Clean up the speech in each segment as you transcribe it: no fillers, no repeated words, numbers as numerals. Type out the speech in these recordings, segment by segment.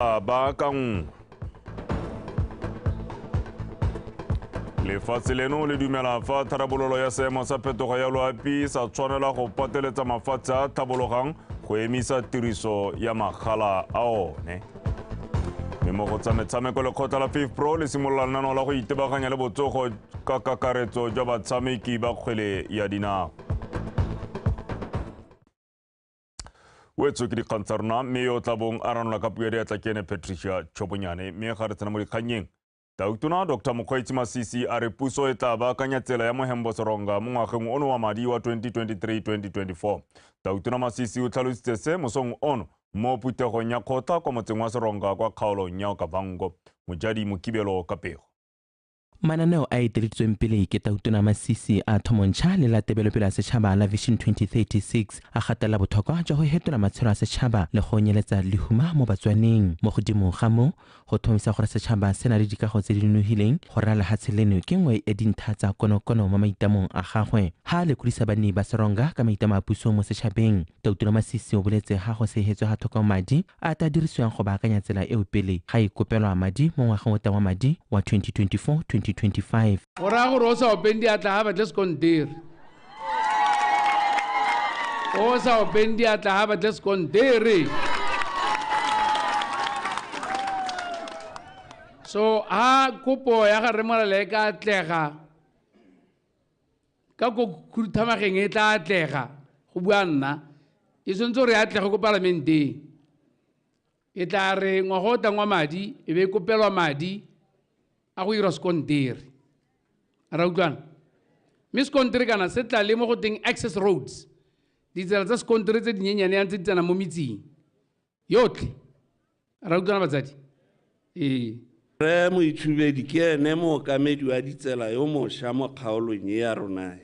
Bakang lefatshe leno le dumela fa tharabololo ya seemo sa phetogo ya loapi sa tshwanela go pateletsa mafatshe a tlhabologang go emisa tiriso ya magala a one. Mme mo go tsa metshameko lekgotla la FIFA Pro le simolola lenaneo la go itebaganya le botsogo ka kakaretso jwa batshameki ba kgwele ya dinao. Wetso ke dikgang tsa rona mme yo tlabong a ranola ka puo ya tla kene Patricia Chobonyane mme ga re tsena mo dikganyeng. Tautona Dr. Mokgweetsi Masisi a re puso e tla baakanya tsela ya mohembo seronga mo ngwageng ono wa madi wa 2023-2024. Tautona Masisi o tlhalositse se mosong ono mo putegong ya kgotla kwa motseng wa seronga kwa kgaolong ya Okavango. Mojadi Mokibelo ka pego. Mananeo a eteleditsweng pele ke Tautona Masisi a thomontšha le la tebelopele ya setšhaba la Vision 2036 a gatela botlhokwa jwa go hetola matshelo a setšhaba le go nyeletsa lehuma mo batswaneng. Mo godimo ga mo go thomisa gore setšhaba se na le dikago tse di nonofileng go raya lefatshe leno ke nngwe e dintlha tsa konokono mo maitamong a gagwe. Ha le kudisa banni ba seronga ka maitamo a puso mo setšhabeng, Tautona Masisi o boletse ga go segetswe ga thoko madi a ta dirisiwang go baakanya tsela eo pele ga ikopelwa madi mo ngwageng o tla wa madi wa 2024-2025. Ora go rosa opendi atla ha batla sekonter. Osa opendi atla ha batla sekonter. So ha kopo ya ga remola le ka atlega. Ka go khuthamageng e tla atlega go bua nna. E sontse re atlega go parlamente. E tla re ngwagota ngwa madi e be kopelwa madi a go ira sekontiri. Ra utlwana? Mme sekontiri kana se tla le mo go teng access roads. Ditsela tsa sekontiri tse dinyenyane ya ntse di tsena mo metseng. Yotlhe. Ra utlwana batsadi? Re moitshubedi ke ene mookamedi wa ditsela yo mošwa mo kgaolong e ya rona.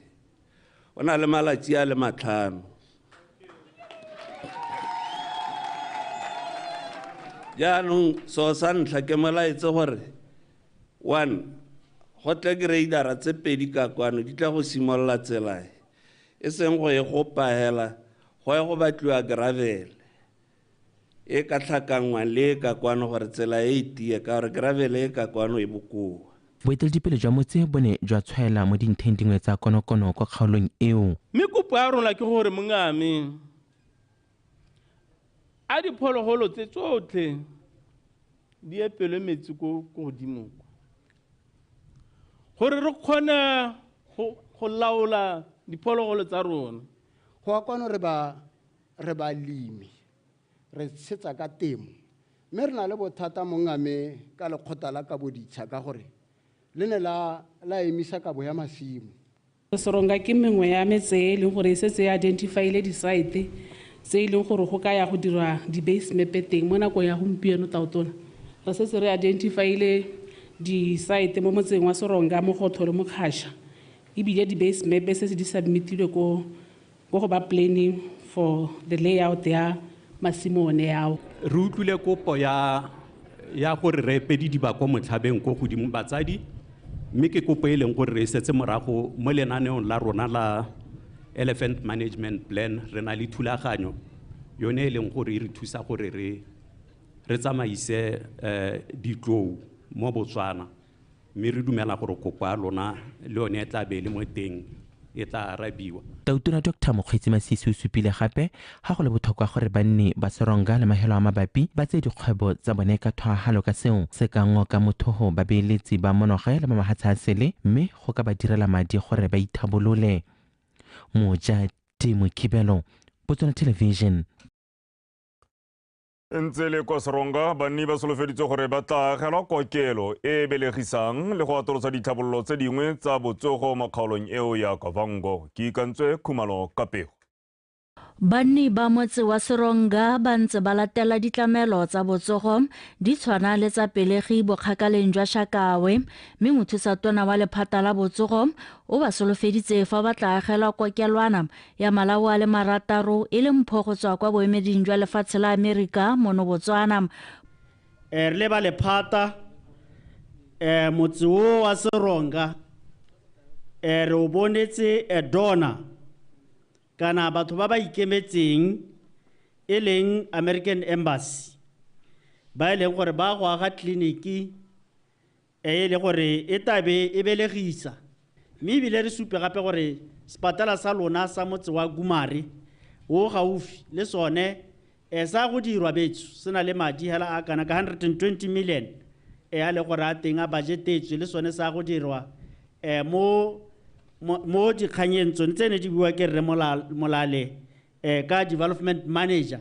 O na le malatsi a le 5. Jaanong so sa ntlha ke molaetse gore 1 go tle grader tse 2 ka kwano di tla go simolola tsela e seng go e go pahela go e go batliwa gravel e ka tlhakangwa le ka kwano gore tsela e tie ka gore gravel e ka kwano e bokoa. Boeteledipele jwa motse bone jwa tshwaela mo dintheng dingwe tsa konokono kwa kgaolong eo. Mme kopo ya rona ke gore mongame a diphologolo tse tsotlhe di epelwe metsi ko godimo gore re kgone go laola diphologolo tsa rona. Go akwana re ba limi re setsa ka temo mme re na le bothata mongame ka lekgotla la ka boditsha ka gore le ne la emisa kabo ya masimo. Seronga ke mengwe ya metse e leng gore se se identifyile di-site tse e leng gore go ka ya go dirwa di-base map teng mo nakong ya gompieno. Tautona re se re identifyile di-site mo motseng wa Seronga mo Gotho le mo Kgasha ebile di-base map se di submitilwe ko go ba planning for the layout ya masimo one yao. Re utlwile kopo ya gore re epedi dibako motlhabeng ko godimo batsadi mme ke kopo e leng gore re setse morago mo lenaneong la rona la elephant management plan. Re na le thulaganyo yone e leng gore re thusa gore re tsamaise ditlou mo Botswana mme re dumela gore kopo ya lona le yone e tla be le mo teng e tla arabiwa. Tautona Dr. Mokgweetsi Masisi o supile gape ga go le botlhokwa gore banni ba seronga le mahelo a mabapi ba tse dikgwebo tsa bone ka thwagalo ka seo se ka ngoka mothogo babeeletsi ba monoge le mamagatsa a sele mme go ka ba direla madi gore ba ithabolole. Mojadi Mokibelo, Botswana Television. Ntse le kwa seronga banni ba solofeditse gore ba tla agelwa kokelo e belegisang le go atolosa ditlhabololo tse dingwe tsa botsogo mo kgaolong eo ya Okavango. Ke ikantswe Khumalo ka pego. Banni ba motse wa Seronga ba ntse ba latela ditlamelo tsa botsogo di tshwana le tsa pelegi bokgakaleng jwa Shakawe mme mothusatona wa lephata la botsogo o ba solofeditse fa ba tla agelwa kokelwana ya malao a le 6 e le mpho go tswa kwa boemeding jwa lefatshe la Amerika mono Botswana. Le ba lephata motse wa Seronga re o bonetse dona kana batho ba ba ikemetseng e leng American Embassy ba e leng gore ba go aga tleliniki e le gore e tabe e belegisa mme ebile re supe gape gore sepatala sa lona sa motse wa Gumare o gaufi le sone sa go dirwa betso se na le madi hela a kana ka 120 million a le gore a teng a budgetetswe le sone sa go dirwa mo dikganyeng tsone tsene di bua ke re molale ka development manager.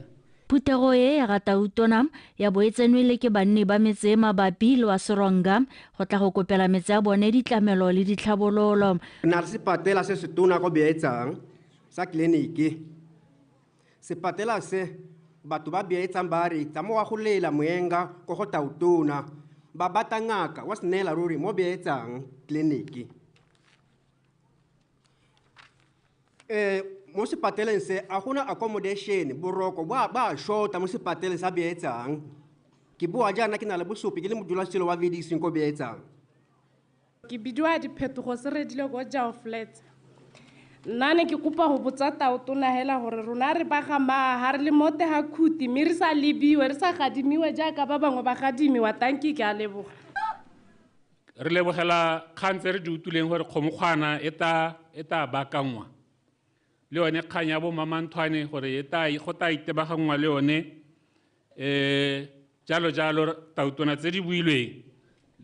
Phuthego e ya Gatautona ya boetsenwele ke banni ba metse mabapi le wa Seronga go tla go kopela metse ya bone ditlamelo le ditlhabololo. Na se patela se setona go beetsang sa kliniki. Se patela se batho ba beetsang ba re tsa mo wa go lela moenga go go Tautona ba batangaka wa senela ruri mo beetsang kliniki. Mo sepateleng se a gona accommodation boroko ba shota mo sepateleng sa beetsang ke bua jana ke na le bosupi ke le modulasetilo wa VDC ko beetsang ke bidwa diphetogo se redile go jao flat nna ne ke kopa go botsa Tautona hela gore rona re ba gama ha re le mote ha khuti mme re sa lebiwe re sa gadimiwe jaaka ba bangwe ba gadimiwa tanki ke a leboga re lebogela kgantse re di utuleng gore kgomokgwana e ta baakangwa le yone kgang ya bo Mamanthwane gore go ta itebagangwa le yone jalo Tautona tse di builweng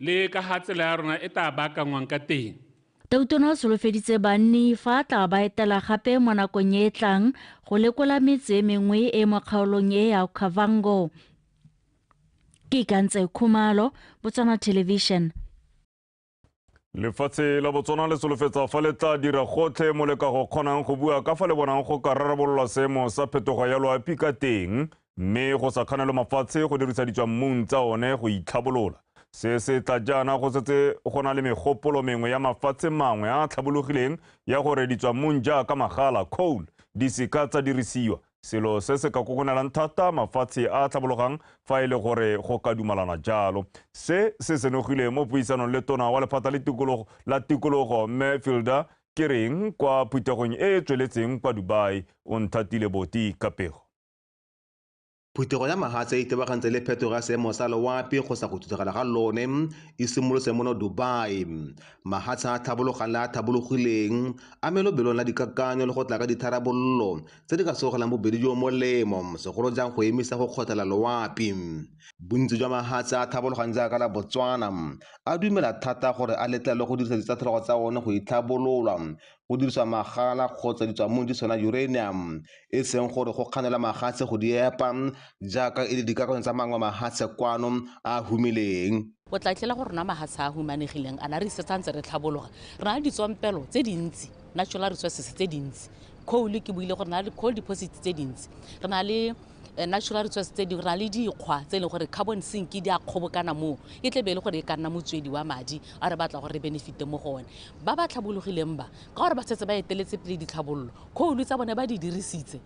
le ka ga tsela ya rona e ta baakangwang ka teng. Tautona o solofeditse banni fa tla ba etela gape mo nakong e tlang go lekola metse mengwe e mo kgaolong e ya Kavango. Ke Kantse Khumalo, Botswana Television. Lefatshe la Botswana le solofetsa fa le tla dira gotlhe mo le ka go kgonang go bua ka fa le bonang go ka rarabololwa seemo sa phetogo ya loapi ka teng mme go sa kganelwe mafatshe go dirisa ditswammung tsa one go itlhabolola. Se tla jaana go setse go na le megopolo mengwe ya mafatshe mangwe a tlhabologileng ya gore ditswammung jaaka magala coal di seka tsa dirisiwa. Selo se se ka kokonelang thata mafatshe a tlhabologang fa e le gore go ka dumalana jalo. Se senogile mo puisanong le tona wa lephata la tikologo mme Fielder ke reng kwa phuthegong e tsweletseng kwa Dubai o Nthatile Boti Kapego. Phuthego ya mahatse e itebagantse le phetogo ya seemo sa loapi go sa go thuthagala ga lone e simolotse mono Dubai. Mahatse a tlhabologang le a tlhabologileng a melobelong la dikakanyo le go tla ka ditharabololo tse di ka segogelang bobedi jo molemo segolo jang go emisa go kgothela loapi. Bontsi jwa mahatse a tlhabologang jaaka la Botswana a dumela thata gore a letlelwe go dirisa ditsatlhego tsa one go itlhabololwa go dirisa magala kgotsa ditswammung di tshwana uranium e seng gore go kganela mahatse go di epa jaaka e le dikakanyo tsa mangwe mahatse kwano a humileng. O tla tlela gore rona mahatse a humanegileng a na re setsantse re tlhabologa re na le ditswampelo tse dintsi natural resources tse dintsi coal ke buile gore na le coal deposits tse dintsi re na le natural resources tse di re na le dikgwa tse leng gore carbon sink di a kgobokana moo e tle be le gore e ka nna motswedi wa madi a re batla gore re benefite mo go one ba ba tlhabologileng ba ka gore ba setse ba eteletse pele ditlhabololo coal tsa bone ba di dirisitse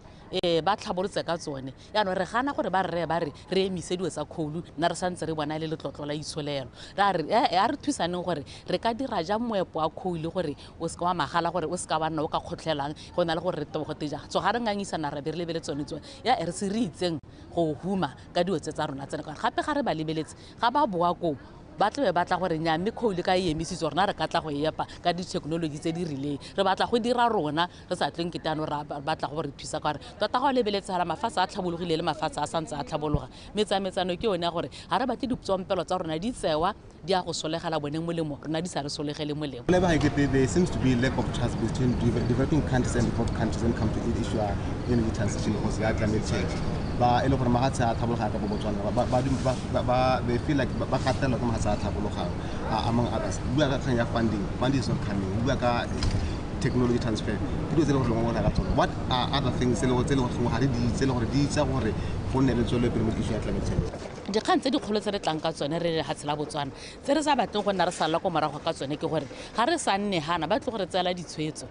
ba tlhabolotse ka tsone yaanong re gana gore ba re re emise dilo tsa coal nna re santse re bona le letlotlo la itsholelo a re thusaneng gore re ka dira jang moepo wa coal gore o se ka wa magala gore o se ka wa nna o ka kgotlhelang go na le gore re tebogoteja so ga re ngangisana re be re lebele tsone tsone ya re se re itseng go huma ka dilo tse tsa rona tsene ka gape ga re ba lebeletse ga ba boa ko ba tle batla gore nya mme coal ka e emisitse rona re ka tla go epa ka di-technology tse di rileng re batla go dira rona re sa tleng ketano ra batla go re thusa ka gore tota go lebeletse hala mafatshe a tlhabologile le mafatshe a santse a tlhabologa metsametsano ke yone gore ga re batle ditswampelo tsa rona di tsewa di a go solegela bone molemo rona di sa re solegele molemo. There seems to be lack of trust between developing countries and developed countries when it comes to the issue of energy transition because of climate change. Ba ele gore mahatse a tlhabologa ka Botswana ba they feel like ba gatela ka mahatse a tlhabologa among others. Bua ka kgang ya funding is not coming. Bua ka technology transfer. What are other things gore di tsa gore go nne le tswelelo pele mo issue ya climate change? Dikgang tse dikgolo tse re tlang ka tsone re lefatshe la Botswana tse re sa batleng go nna re sala ko morago ka tsone ke gore ga re sa nne hana ba tle gore tsela ditshwetso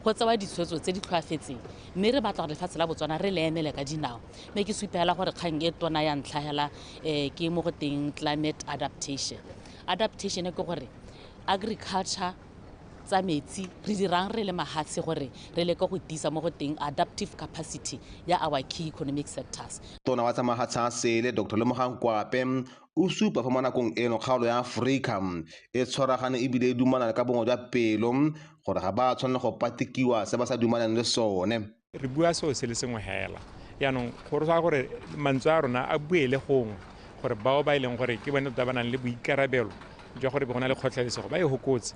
go tsewa ditshwetso tse di tlhoafetseng mme re batla gore lefatshe la Botswana re le emele ka dinao mme ke supela gore kgang e tona ya ntlhagela ke mo go teng climate adaptation ke gore agriculture tsa metsi re dirang re le mahatshe gore re leke go tisa mo go teng adaptive capacity ya our key economic sectors. Tona wa tsa mahatshe a sele Dr. Lemogang Kwape o supa fa mo nakong eno kgaolo ya Afrika e tshwaragane ebile e dumana ka bongwe jwa pelo gore ga ba tshwanela go patikiwa se ba sa dumanang le sone. Re bua seo se le sengwe hela yaanong gore sa gore mantswe a rona a buele gongwe gore bao ba ileng gore ke bone ba nang le boikarabelo jwa gore be go na le kgotlhelesego ba e hokotse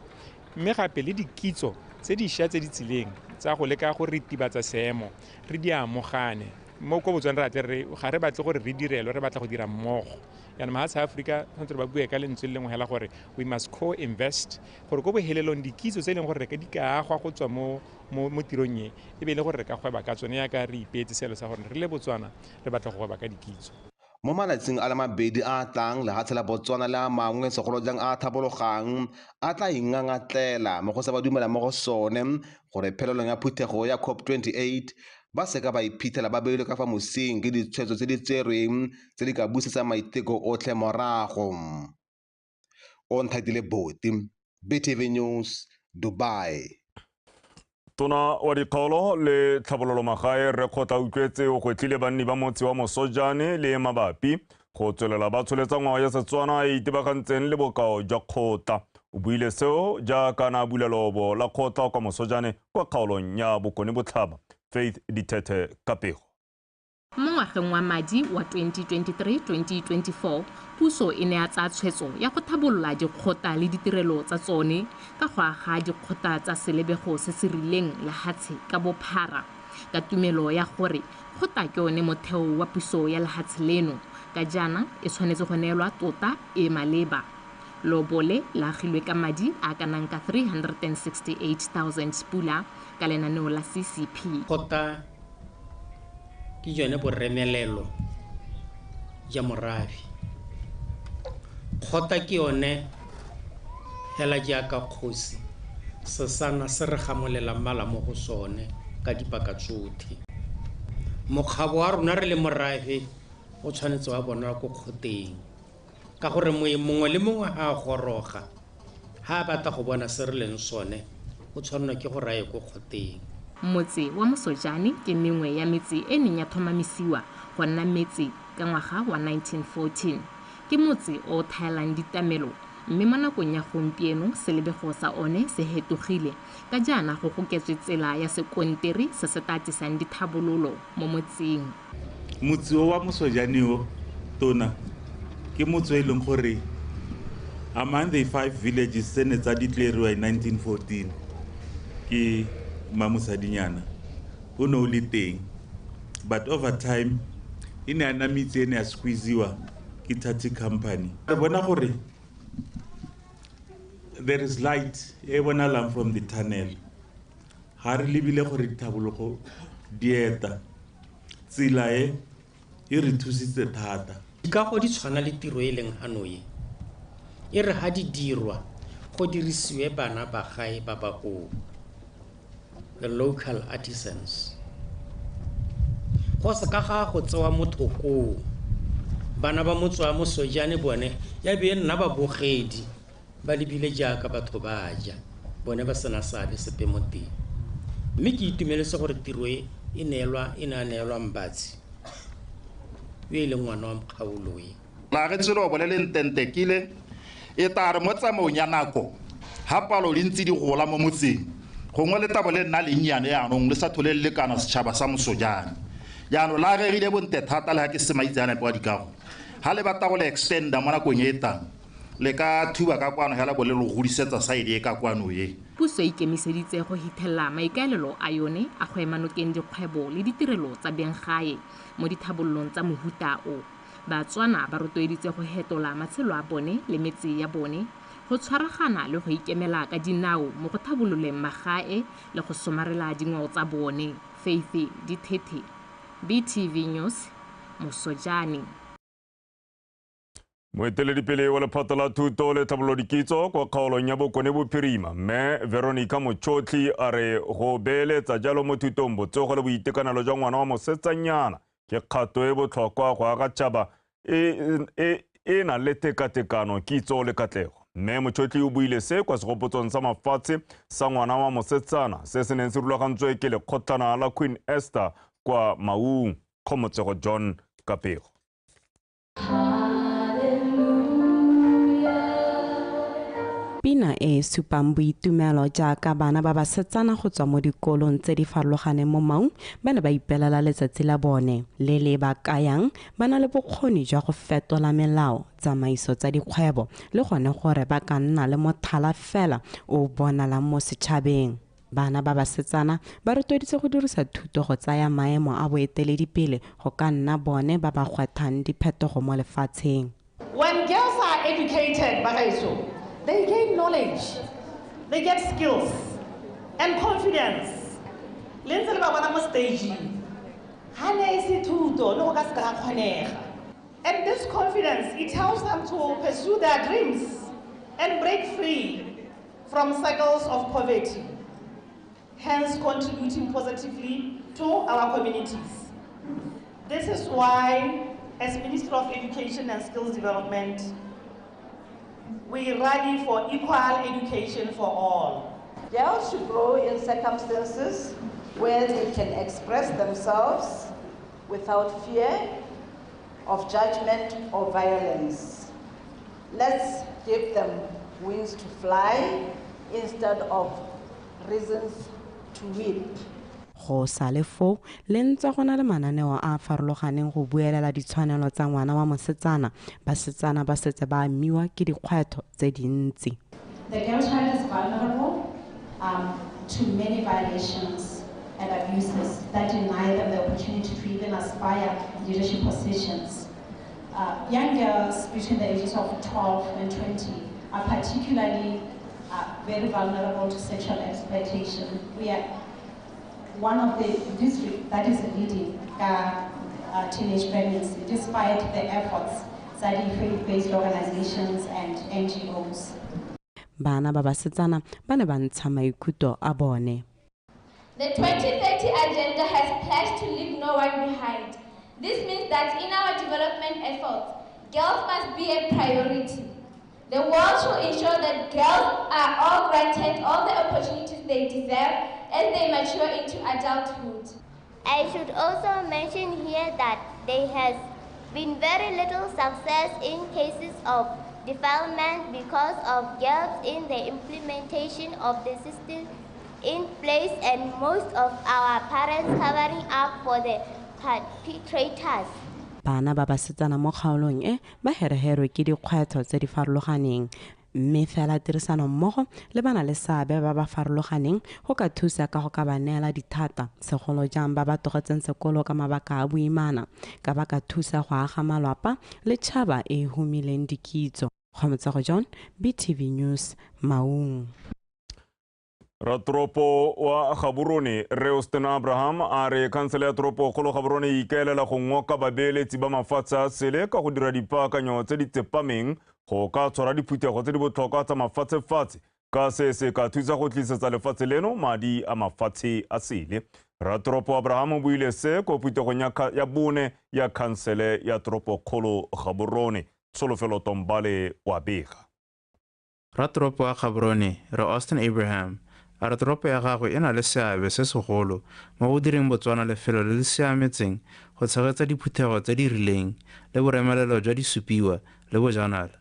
mme gape le dikitso tse dišwa tse di tsileng tsa go leka go ritibatsa seemo re di amogane mo ko Botswana ga re batle gore re direlo re batla go dira mmogo yaanong mahatshe a Afrika tshwanetse ba bue ka lentswe le lengwe hela gore we must co-invest gore ko bohelelong dikitso tse e leng gore di ka agwa go tswa mo tirong e be le gore re ka gweba ka tsone ya ka re ipeetse selo sa gore re le Botswana re batla go gweba ka dikitso. Mo malatsing a le mabedi a tlang lehatshe la Botswana le a mangwe segolo jang a thabologang a tla ingangatlela mo go sa ba dumela mo go sone gore phelelong ya phuthego ya COP28 ba seka ba iphithela ba beilwe ka fa mosing ke ditshwetso tse di tserweng tse di ka busetsang maiteko otlhe morago. O Nthatile Boti, BTV News, Dubai. Tona wa dikgaolo le tlhabololo magae re kgotla utlwetse o gwetlile banni ba motse wa Mosojane le mabapi go tswelela ba tsholetsa ngwao ya Setswana e itebagantseng le bokao jwa kgotla. O buile seo jaaka na bula lobo la kgotla kwa Mosojane kwa kgaolong ya Bokone Botlhaba. Faith Ditete Kapego. Mo ngwageng wa madi wa 2023-2024 puso e ne ya tsa tshwetso ya go thabolola dikgota le ditirelo tsa tsone ka go aga dikgota tsa selebego se se rileng lehatshe ka bophara ka tumelo ya gore kgota ke one motheo wa puso ya lehatshe leno ka jana e tshwanetse go neelwa tota e maleba. Lobole la agilwe ka madi a kanang ka 368,000 pula ka lenaneo la CCP. Kgota ke jone boremelelo ja morafi. Kgota ke yone hela jaaka kgosi sesana se re gamolela mmala mo go sone ka dipaka tsotlhe. Mokgabo wa rona re le morafi o tshwanetse wa bona go kgoteng ka gore mongwe le mongwe a goroga ha batla go bona se re leng sone o tshwanela ke go rae go kgoteng. Motse wa Mosojane ke mengwe ya metsi e neng ya thomamisiwa go nna metsi ka ngwaga wa 1914 ke motse o thaelang ditamelo mme mo nakong ya gompieno selebego sa one se hetogile ka jana go goketswe tsela ya sekonteri se se tatisang dithabololo mo motseng. Motse wa Mosojane o tona ke motse e leng gore among the 5 villages tse ne tsa ditleriwa in 1914 ke Mamosadinyana o ne o le teng but over time e ne ana mitse ene ya squeeziwa ke Tati company. Re bona gore there is light e bonalang from the tunnel ha re lebile gore dithabologo dieta tsela e re thusitse thata. Ka go di tshwana le tiro e leng hanoye e re ha di dirwa go dirisiwe bana ba gae ba bago the local artisans go se ka ga go tsewa mothoko bana ba motse wa Mosojane bone ya be nna ba bogedi ba lebile jaaka batho ba ja bone ba sena sabe sepe moteng mme ke itumeletse gore tiro e neelwa mbatsi e le ngwana wa mkgaolo e la re tselo bolele ntentekile e tare mo tsamaong ya nako ha palo le ntse di gola mo motseng gongwe le tabo le nna le nyane yaanong le sa thole le kana setšhaba sa Mosojane yaanong la regile bonte thata le ha ke semaitsana pa dikago ha le batla go le extenda mo nakong e tang le ka thuba ka kwano hela bo le lo godisetsa side e ka kwano ye. Puso ikemiseditse go hitlhela maikaelelo a yone a go emanokeng dikgwebo le ditirelo tsa benggae mo dithabololong tsa mohuta o. Batswana ba rotloeditse go hetola matshelo a bone le metse ya bone go tshwaragana le go ikemela ka dinao mo go thabololeng magae le go somarela dingwao tsa bone. Faith Ditete, BTV News, Mosojane. Moeteledipele wa lephata la thuto le tlhabolodikitso kwa kgaolong ya Bokone Bophirima mme Veronica Mochotli a re go beeletsa jalo mo thutong botsogo le boitekanelo jwa ngwana wa mosetsanyana ke kgato e botlhokwa go aga tšhaba e na le tekatekano kitso le katlego. mme Motšhotli o buile se kwa segopotsong sa mafatshe sa ngwana wa mosetsana se se neng se rulagantswe ke lekgotlana la Queen Esther kwa Maung. Kgomotsego John Kapego. Pina e supang boitumelo jaaka bana ba basetsana go tswa mo dikolong tse di farologaneng mo Maung ba ne ba ipelela letsatsi la bone le le ba kayang ba na le bokgoni jwa go fetola melao, tsamaiso tsa dikgwebo le gone gore ba ka nna le mothala fela o bonalang mo setšhabeng. Bana ba basetsana ba rotloeditse go dirisa thuto go tsaya maemo a boeteledipele go ka nna bone ba ba gwethang diphetogo mo lefatsheng. When girls are educated, they gain knowledge, they get skills and confidence. And this confidence, it helps them to pursue their dreams and break free from cycles of poverty, hence contributing positively to our communities. This is why, as Minister of Education and Skills Development, we rally for equal education for all. Girls should grow in circumstances where they can express themselves without fear of judgment or violence. Let's give them wings to fly instead of reasons to weep. Go salefo le ntse go na le mananeo a farologaneng go buelela ditshwanelo tsa ngwana wa mosetsana basetsana ba setse ba amiwa ke dikgwetho tse dintsi. The girl child is vulnerable to many violations and abuses that deny them the opportunity to even aspire leadership positions. Young girls between the ages of 12 and 20 are particularly very vulnerable to sexual exploitation. We are one of the districts that is leading teenage pregnancy, despite the efforts that faith-based organizations and NGOs. Bana ba basetsana ba ne ba ntsha maikutlo a bone. The 2030 agenda has pledged to leave no one behind. This means that in our development efforts, girls must be a priority. The world should ensure that girls are all granted all the opportunities they deserve as they mature into adulthood. I should also mention here that there has been very little success in cases of defilement because of gaps in the implementation of the system in place and most of our parents covering up for the perpetrators. Bana ba basetsana mo kgaolong e ba hereherwe ke dikgwetho tse di farologaneng mme fela tirisano mmogo le bana le seabe ba ba farologaneng go ka thusa ka go ka ba neela dithata segolo jang ba ba togetseng sekolo ka mabaka a boimana ka ba ka thusa go aga malapa le tšhaba e humileng dikitso. Kgomotsego John, BTV News, Maung. Ratropo wa Gaborone Reuston Abraham a re kansele ya tropo kgolo Gaborone e ikaelela go ngoka babeeletsi ba mafatshe a sele ka go dira dipaakanyo tse di tsepameng go ka tshwara diphuthego tse di botlhokwa tsa mafatshe-fatshe ka se ka thusa go tlisetsa lefatshe leno madi a mafatshe a sele. Ratropo Abraham o buile se ko phuthegong ya bone ya kansele ya tropo kgolo Gaborone. Solofelo Tombale wa bega. Ratropo wa Gaborone re Austin Abraham a re toropo ya gagwe e na le seabe se segolo mo go direng Botswana lefelo le le siametseng go tshegetsa diphuthego tse di rileng le boremelelo jwa disupiwa le bojanala.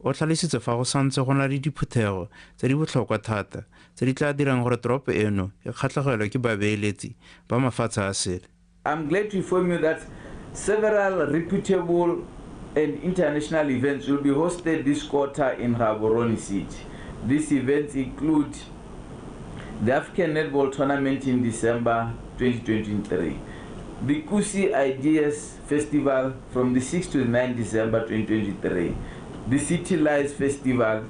O tlhalositse fa go santse go na le diphuthego tse di botlhokwa thata tse di tla dirang gore toropo eno e kgatlhegelwe ke babeeletsi ba mafatshe a sele. I'm glad to inform you that several reputable and international events will be hosted this quarter in Gaborone City. These events include the African Netball Tournament in December 2023, the Kusi Ideas Festival from the 6th to the 9th December 2023, the City Lights Festival,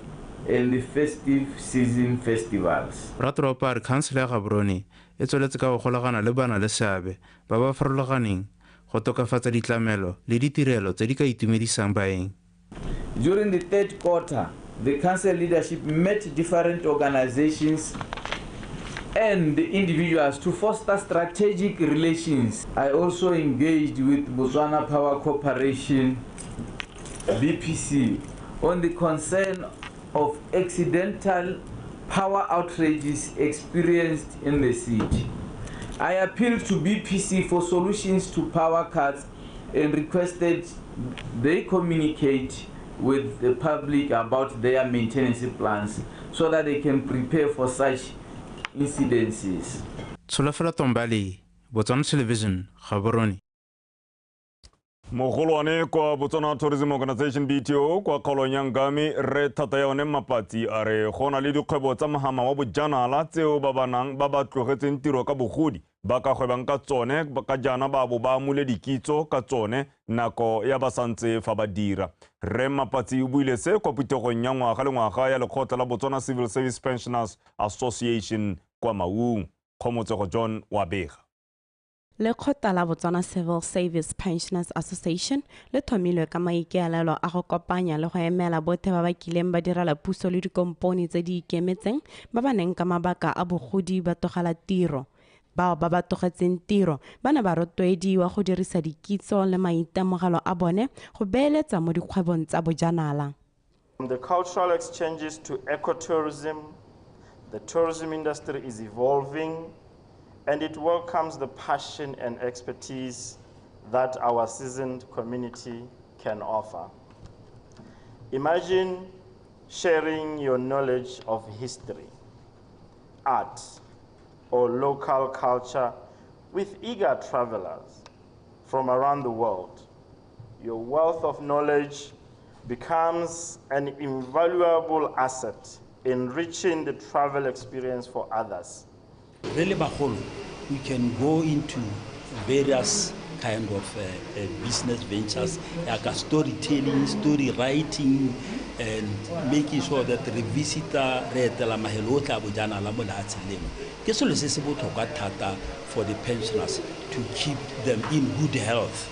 and the Festive Season Festivals. Ratropo a re khansele ya Gaborone e tsweletse ka go golagana le bana le seabe ba ba farologaneng go tokafatsa ditlamelo le ditirelo tse di ka itumedisang baeng. During the third quarter, the council leadership met different organizations and individuals to foster strategic relations. I also engaged with Botswana Power Corporation, BPC, on the concern of accidental power outages experienced in the city. I appealed to BPC for solutions to power cuts and requested they communicate with the public about their maintenance plans so that they can prepare for such incidences. Tsholofelo Tombali, Botswana Television, Gaborone. mogolwane kwa Botswana Tourism Organization BTO kwa kgaolong ya Ngami re thata ya one mapatsi a re gona le dikgwebo tsa mahama wa bojanala tseo ba ba tlogetseng tiro ka bogodi ba ka gwebang ka tsone ka jana ba bo ba amule dikitso ka tsone nako ya ba santse fa ba dira re mapatsi o buile se kwa putegong ya ngwaga le ngwaga ya lekgotla la Botswana Civil Service Pensioners Association kwa Maung. Kgomotsego John wa bega. Lekgotla la Botswana Civil Service Pensioners Association le thomilwe ka maikaelelo a go kopanya le go emela botlhe ba ba kileng ba direla puso le dikompone tse di ikemetseng ba ba neng ka mabaka a bogodi ba togela tiro. Bao ba ba togetseng tiro ba ne ba rotloediwa go dirisa dikitso le maitemogelo a bone go beeletsa mo dikgwebong tsa bojanala. From the cultural exchanges to ecotourism, the tourism industry is evolving, and it welcomes the passion and expertise that our seasoned community can offer. Imagine sharing your knowledge of history, art, or local culture with eager travelers from around the world. Your wealth of knowledge becomes an invaluable asset, enriching the travel experience for others. Really, we can go into various kind of business ventures, like storytelling, story writing, and making sure that the visitor for the pensioners to keep them in good health.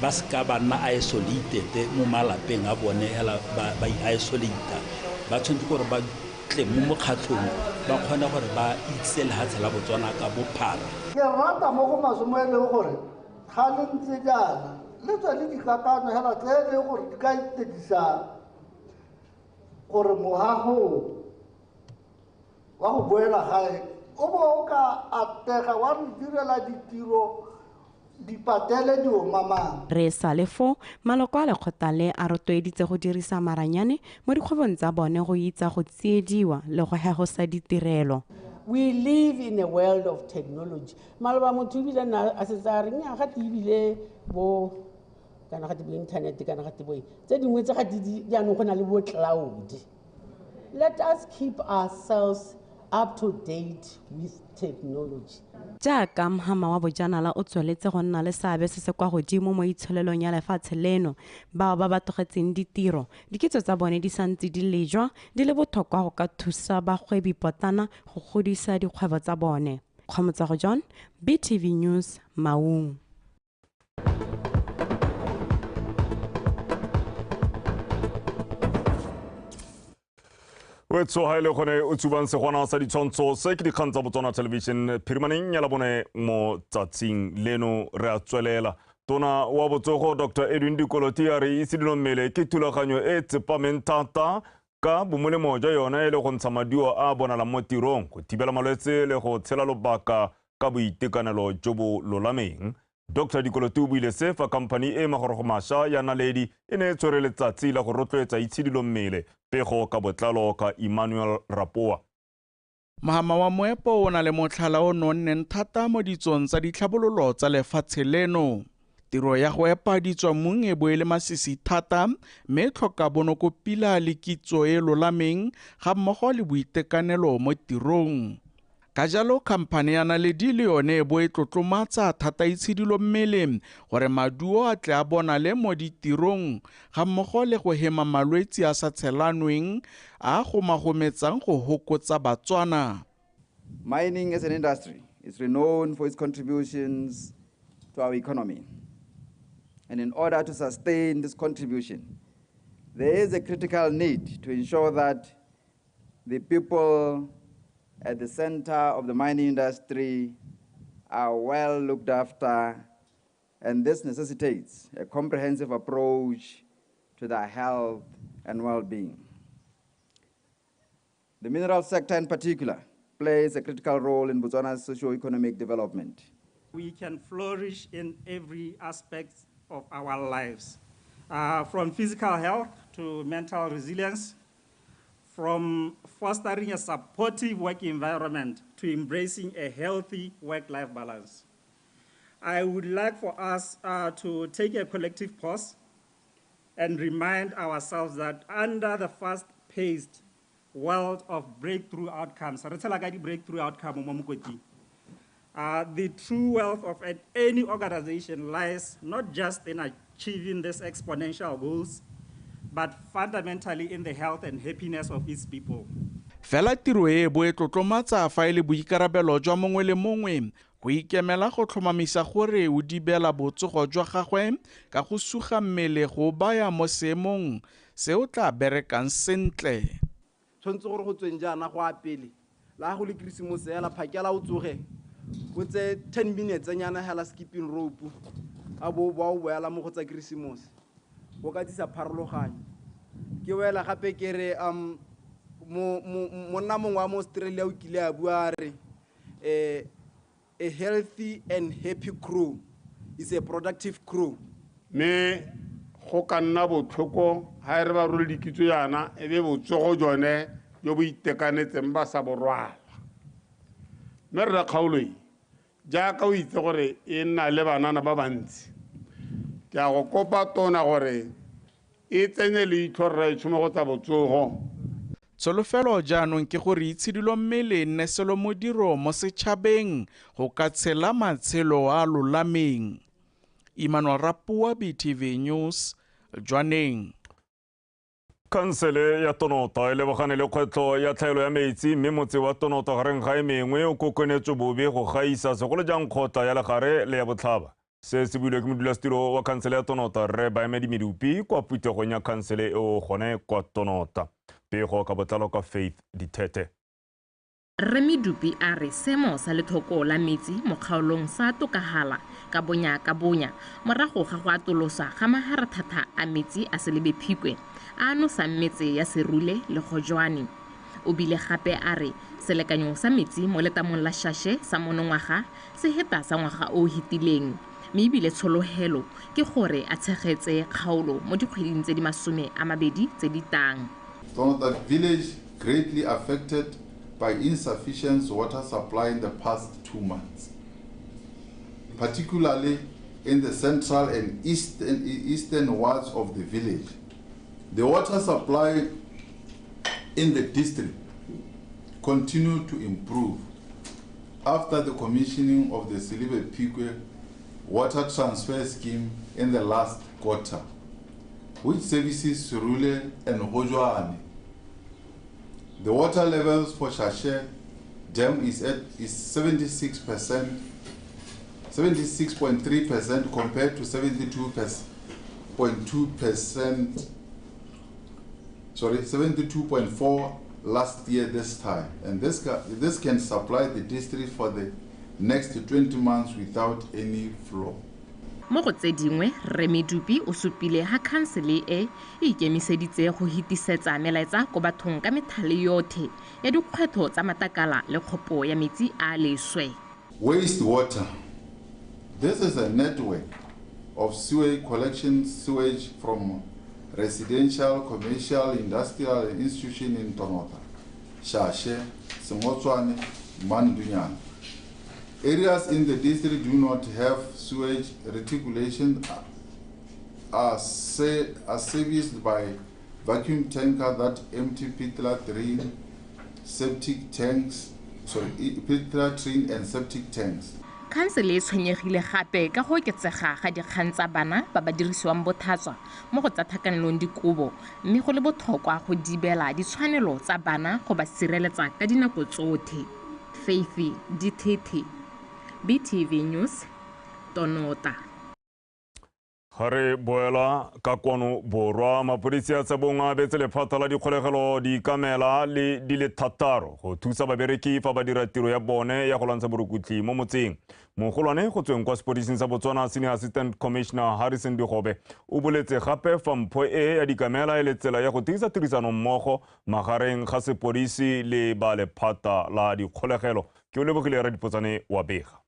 Baska ba na isolated mo malapeng a bone hela ba isolate ba tshwantse gore ba tle mo mokgatlhong ba kgona gore ba itsele ha tsela Botswana ka bophara. Ke rata mo go masomo le gore ga le ntse jana le tswa le dikakano hela tse le gore di ka itedisa gore mohago wa go boela gae o bo ka atega wa re direla ditiro dipatele di o mama. Re sa le fo maloko a lekgotla le a rotloeditse go dirisa maranyane mo dikgwebong tsa bone go itsa go tsiediwa le go hegosa ditirelo. We live in a world of technology. Maloba motho bile na a se tsa reng ga tibile bo kana ga tibile internet kana ga tiboe tse dingwe tse ga di no gona le bo cloud. Let us keep ourselves up to date with technology. Jaaka mohama wa bojanala o tsweletse go nna le seabe se se kwa godimo mo itsholelong ya lefatshe leno bao ba ba togetseng ditiro diketso tsa bone di santse di lejwa di le botlhokwa go ka thusa bagwebi potlana go godisa dikgwebo tsa bone. Kgomotsego John, BTV News, Maung. Wetso haile gone o tsubang se gona sa ditshontsho se ke dikgang tsa Botswana Television phirimaneng ya la bone mo tsatsing leno re a tswelela. Tona wa botsogo Dr. Edwin Dikoloti a re isidilo mmele ke thulaganyo e tsepameng thata ka bomolemo jwa yona e le go ntsha maduo a bonala mo tirong go thibela malwetse le go tshela lobaka ka boitekanelo jo bo lolameng. Dr. Dikoloti o buile se fa company e magorogo masha ya Naledi e ne tshwere letsatsi la go rotloetsa itshidilo mmele pego ka botlalo ka Emmanuel Rapoa. Mohama wa moepo o na le motlhala o nonneng thata mo ditsong tsa ditlhabololo tsa lefatshe leno. Tiro ya go epa ditswamong e boele masisi thata mme tlhoka bonokopila le kitso e lolameng ga mmogo le boitekanelo mo tirong. Ka jalo khamphane ya Naledi le yone e bo e tlotlomatsa thata itshidilo mmele gore maduo a tle a bonale mo ditirong ga mmogo le go hema malwetse a sa tshelanweng a go magometsang go hokotsa Batswana. Mining as an industry is renowned for its contributions to our economy. And in order to sustain this contribution, there is a critical need to ensure that the people at the center of the mining industry are well looked after, and this necessitates a comprehensive approach to their health and well-being. The mineral sector in particular plays a critical role in Botswana's socio-economic development. We can flourish in every aspect of our lives, from physical health to mental resilience, from fostering a supportive work environment to embracing a healthy work-life balance. I would like for us to take a collective pause and remind ourselves that under the fast-paced world of breakthrough outcomes, the true wealth of any organization lies not just in achieving these exponential goals, but fundamentally in the health and happiness of its people. Fela tiro e bo e tlotlomatsa fa ile boikarabelo jwa mongwe le mongwe go ikemela go tlhomamisa gore o dibela botsogo jwa gagwe ka go suga mmele go baya mo seemong se o tla berekang sentle. Tshwanetse gore go tsweng jaana go apele la go le Christmas ya la phakela o tsoge go tse 10 minutes nyana hela skipping rope a bo ba o boela mo go tsa Christmas go ka tsisa pharologanyo ke wela gape ke re monna mongwe wa mo Australia o kile a bua re a healthy and happy crew is a productive crew. Me go ka nna botlhoko ha re ba role dikitso yana e be botsogo jone yo bo itekanetseng ba sa borwala. Me re kgaolo jaaka o itse gore e nna le banana ba bantsi ke a go kopa tona gore e tsenye le itlhorre tšhomo go tsa botsogo. Tsholofelo jaanong ke gore itshidilo mmele nne selo modiro mo setšhabeng go ka tshela matshelo a lolameng. Emmanuel Rapua, BTV News, Jwaneng. Kansele ya Tonota e lebagane le kgwetlho ya tlhaelo ya metsi mme motse wa Tonota gareng ga e mengwe o kokonetse bobe go gaisa segolo jang kgotla ya legare le ya botlhaba. Se se builwe ke modulasetilo wa kansele ya Tonota Rre Baemedi Medupi kwa putegong ya kansele eo gone kwa Tonota. Pego ka botlalo ka Faith Ditete. Rre Medupi a re seemo sa lethoko la metsi mo kgaolong sa tokagala ka bonya morago ga go atolosa ga maharathata a metsi a Selebephikwe a nosa metse ya Serule le Gojwane. O bile gape a re selekanyo sa metsi mo letamong la Shashe sa monongwaga se heta sa ngwaga o hitileng mme ebile tsholohelo ke gore a tshegetse kgaolo mo dikgweding tse di 20 tse di tang. Tonota village greatly affected by insufficient water supply in the past 2 months, particularly in the central and eastern wards of the village. The water supply in the district continued to improve after the commissioning of the Selebephikwe water transfer scheme in the last quarter, which services Serule and Gojwane. The water levels for Shashe Dam is 76%, 76.3% compared to 72.4 last year this time. And this can supply the district for the next 20 months without any flow. Mo go tse dingwe Rre Medupi o supile ha khansele e ikemiseditse go hitisetsa melaetsa go bathong ka methale yotlhe ya dikgwetho tsa matakala le kgopo ya metsi a leswe. Wastewater. This is a network of sewage collection sewage from residential, commercial, industrial and institution in Tonota, Shashe, Sengotswane, Mandunyana. Areas in the district do not have sewage reticulation are serviced by vacuum tanker that empty pit latrine, septic tanks, pit latrine and septic tanks. Kansele e tshwenyegile gape ka go oketsega ga dikgang tsa bana ba ba dirisiwang bothatswa mo go tsa thakanelong dikobo mme go le botlhokwa go dibela ditshwanelo tsa bana go ba sireletsa ka dinako tsotlhe. Faith Ditete, BTV News, Tonota. Hare boela ka kwano borwa mapodisi a tsebong a betse lephata la dikgolegelo di kamela le di le thataro go thusa babereki fa ba dira tiro ya bone ya go lwantsha borukutli mo motseng. Mogolwane go tsweng kwa sepodising sa Botswana Senior Assistant Commissioner Harrison Digobe o boletse gape fa mpho e ya dikamela e le tsela ya go tiisa tirisano mmogo magareng ga sepodisi le ba lephata la dikgolegelo. Ke o lebogile ra dipotsane wa bega.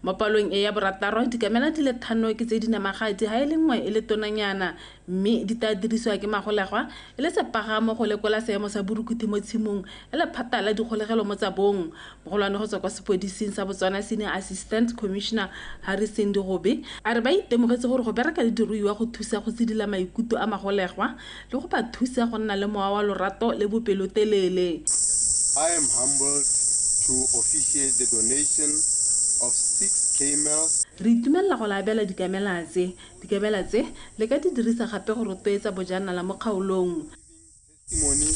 Mapalong e ya borataro dikamela di le thano ke tse di namagadi ha e le nngwe e le tonanyana mme di ta dirisiwa ke magolegwa e le sepagamo go lekola seemo sa borukuthi mo tshimong e le phata la dikgolegelo mo tsabong. Mogolwane go tswa kwa sepodising sa Botswana Senior Assistant Commissioner Harrison Digobe a re ba itemogetse gore go bereka le diruiwa go thusa go sedila maikutlo a magolegwa le go ba thusa go nna le mowa wa lorato le bopelotelele. I am humbled to officiate the donation of 6 camels. Re itumella go labela dikamela tse le ka di dirisa gape go rotloetsa bojanala mo kgaolong. Testimony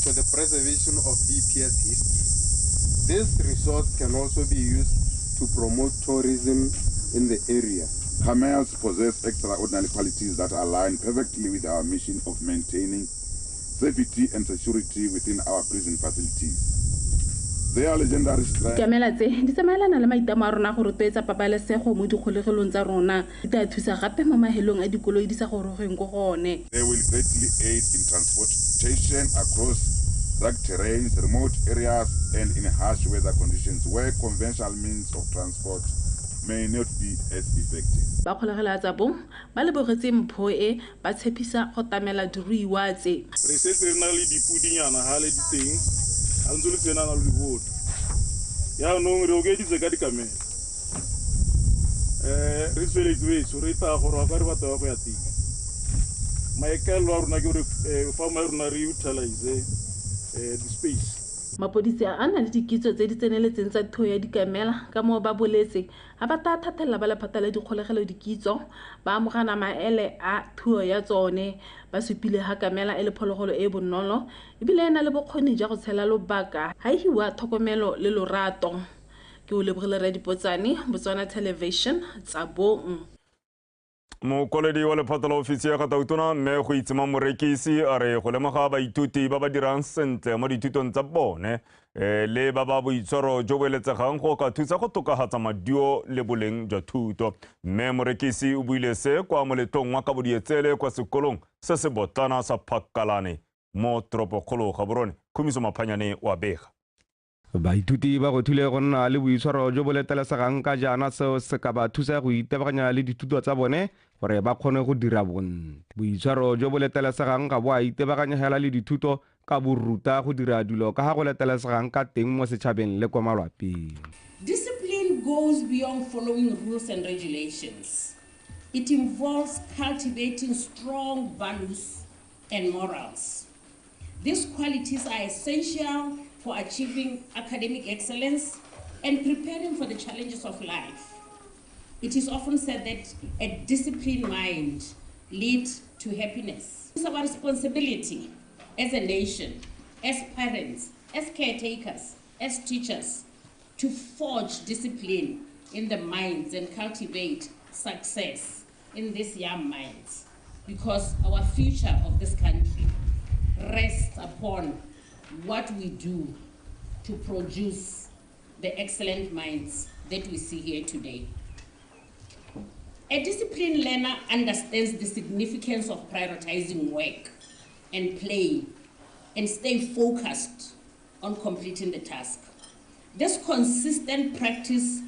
to the preservation of BPS history. This resource can also be used to promote tourism in the area. Camels possess extraordinary qualities that align perfectly with our mission of maintaining safety and security within our prison facilities. Dikamela tse di tsamaelana le maitamo a rona go rotloetsa pabalesego mo dikgolegelong tsa rona di tla thusa gape mo mahelong a dikoloi di sa gorogeng go gone. They will greatly aid in transportation across rugged terrains, remote areas and in harsh weather conditions where conventional means of transport may not be as effective. Ba kgolegela tsa bong ba lebogetse mpho e ba tshepisa go tamela diruiwa tse. Re setse re na le dipudinyana ha le diteng a ntse le tsena na le diboto ya nong re okeditse ka dikamela re tsweletse beso re ta gore wa ka re batho ba go ya teng maekelo a rona ke gore fama ya rona re utilize the space. Mapodisi a na le dikitso tse di tseneletseng tsa thuo ya dikamela ka moo ba boletse ha ba ta thathela ba lephata la dikgolegelo dikitso ba amogana maele a thuo ya tsone ba supile ha kamela e le phologolo e bonolo ebile ena le bokgoni ja go tshela lobaka ha hiwa tlhokomelo le lorato. Ke o lebogile ra dipotsane Botswana Television tsabong. Mokoledi wa lephata la ofisi ya Gatautona mme go itsema morekisi a re go lemoga baithuti ba ba dirang sentle mo dithutong tsa bone le ba ba boitshwaro jo bo eletsegang go ka thusa go tokagatsa maduo le boleng jwa thuto. Mme morekisi o buile se kwa moletlong wa kabodietsele kwa sekolong se se botlana sa Phakalane mo toropokgolo Gaborone. Khumiso Maphanyane wa bega. Baithuti ba go thule go nna le boitshwaro jo bo letelesegang ka jaana seo se ka ba thusa go itebaganya le dithuto tsa bone gore ba kgone go dira bontle. Boitshwaro jo bo letelesegang ga bo a itebaganyegela le dithuto ka boruta go dira dilo ka ga go letelesegang ka teng mo setšhabeng le kwa malwapeng. Discipline goes beyond following rules and regulations. It involves cultivating strong values and morals. These qualities are essential for achieving academic excellence and preparing for the challenges of life. It is often said that a disciplined mind leads to happiness. It's our responsibility as a nation, as parents, as caretakers, as teachers, to forge discipline in the minds and cultivate success in these young minds, because our future of this country rests upon what we do to produce the excellent minds that we see here today. A disciplined learner understands the significance of prioritizing work and play and stay focused on completing the task. This consistent practice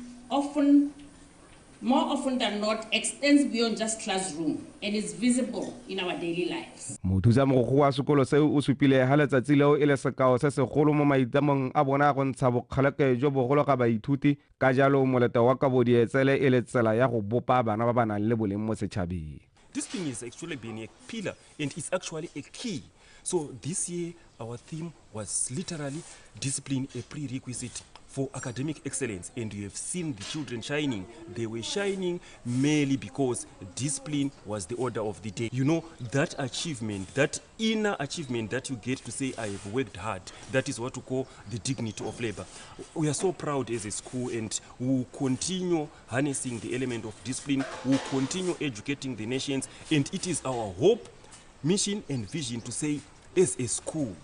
more often than not extends beyond just classroom and is visible in our daily lives. Mothusa mogokgo wa sekolo seo o supile ha letsatsi leo e le sekao se segolo mo maitemong a bona go ntsha bokgaleke jo bogolo ga baithuti ka jalo moletlo wa kabodietsele e le tsela ya go bopa bana ba ba nang le boleng mo setšhabeng. This thing is actually being a pillar and it's actually a key. So this year our theme was literally discipline, a prerequisite for academic excellence, and you have seen the children shining. They were shining merely because discipline was the order of the day. You know, that achievement, that inner achievement that you get to say, I have worked hard, that is what we call the dignity of labor. We are so proud as a school, and we will continue harnessing the element of discipline. We will continue educating the nations, and it is our hope, mission, and vision to say, as a school,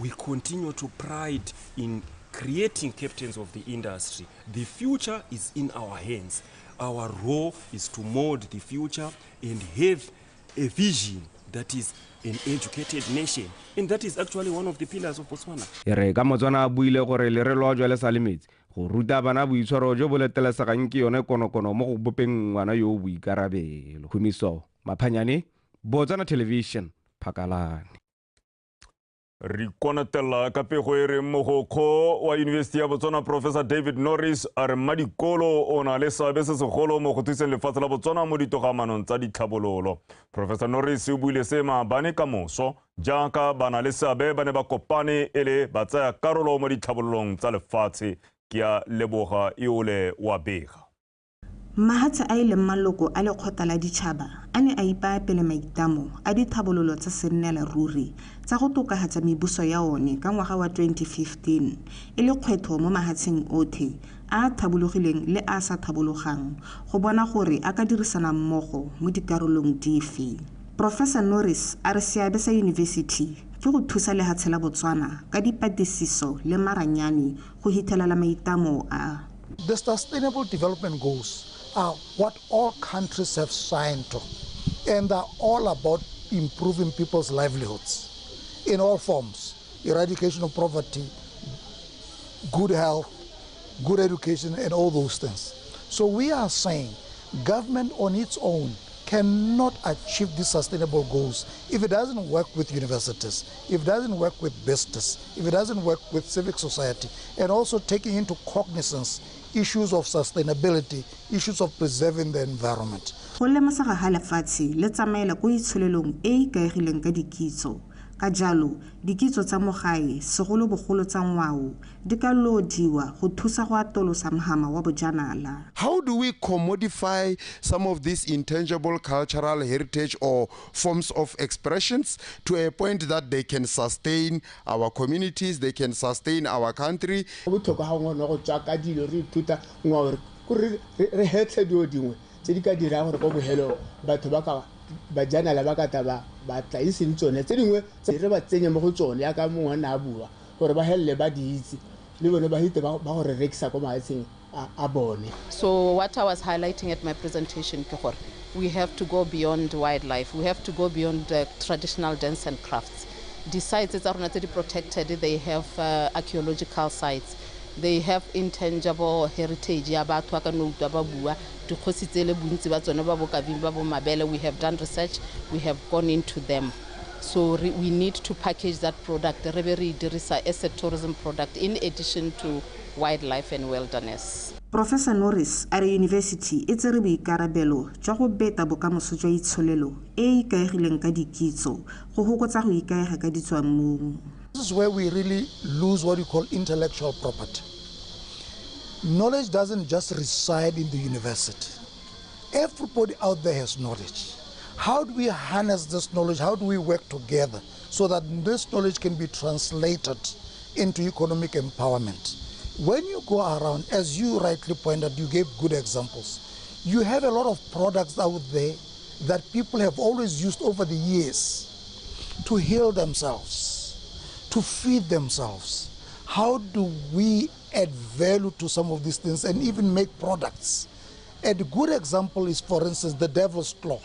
we continue to pride in creating captains of the industry. The future is in our hands. Our role is to mold the future and have a vision that is an educated nation. And that is actually one of the pillars of Botswana. Re ka Motswana a buile gore le re lo jwale sa le metsi go ruta bana boitshwaro jo bo letelesegang ke yone konokono mo go bopeng ngwana yo o boikarabelo. Humiso Maphanyane, Botswana Television, Phakalane. Re konatela ka pego e re mogokgo wa University ya Botswana Professor David Norris a re madikolo o na le seabe se segolo mo go thuseng lefatshe la Botswana mo ditogamanong tsa ditlhabololo. Professor Norris o buile se maabane ka moso jaaka bana le seabe ba ne ba kopane e le ba tsaya karolo mo ditlhabololong tsa lefatshe. Ke a leboga Iole wa Bega. Mahatsa a ile maloko a lekgotla la ditšhaba a ne a ipaapele maitamo a dithabololo tsa sennela ruri tsa go tokagatsa mebuso ya one ka ngwaga wa 2015 e le kgwetho mo mahatsheng otlhe a thabologileng le a sa thabologang go bona gore a ka dirisana mmogo mo dikarolong dife. Professor Norris a re seabe sa yunibesithi ke go thusa lefatshe la Botswana ka dipatlisiso le maranyane go hithelela maitamo a. The Sustainable Development Goals are what all countries have signed to, and they're all about improving people's livelihoods in all forms: eradication of poverty, good health, good education, and all those things. So we are saying government on its own cannot achieve these sustainable goals if it doesn't work with universities, if it doesn't work with business, if it doesn't work with civic society, and also taking into cognizance issues of sustainability, issues of preserving the environment. Go lemosa ga lefatshe le tsamaela go itsholelong e ikaegileng ka dikitso. Ka jalo, dikitso tsa mogae segolo bogolo tsa ngwao di ka lodiwa go thusa go atolosa mohama wa bojanala. How do we commodify some of these intangible cultural heritage or forms of expressions to a point that they can sustain our communities, they can sustain our country? Bajana la bakata ba tla ise ntsone tse dingwe tse re ba tsenya mo go tsone ya ka mongwe na bua gore ba helle ba di itse le bone ba hite ba gore rekisa ko maatsheng a bone. So what I was highlighting at my presentation ke gore we have to go beyond wildlife, we have to go beyond traditional dance and crafts. The sites tsa rona tse di protected, they have archaeological sites, they have intangible heritage ya batho ka no ba bua. We have done research, we have gone into them. So we need to package that product, as a tourism product in addition to wildlife and wilderness. Professor Norris at a university it's a boikarabelo jwa go beta bokamoso jwa itsholelo e ikaegileng ka dikitso go hokotsa go ikaega ka ditswammung. This is where we really lose what we call intellectual property. Knowledge doesn't just reside in the university. Everybody out there has knowledge. How do we harness this knowledge? How do we work together so that this knowledge can be translated into economic empowerment? When you go around, as you rightly pointed, you gave good examples. You have a lot of products out there that people have always used over the years to heal themselves, to feed themselves. How do we add value to some of these things and even make products? A good example is, for instance, the devil's claw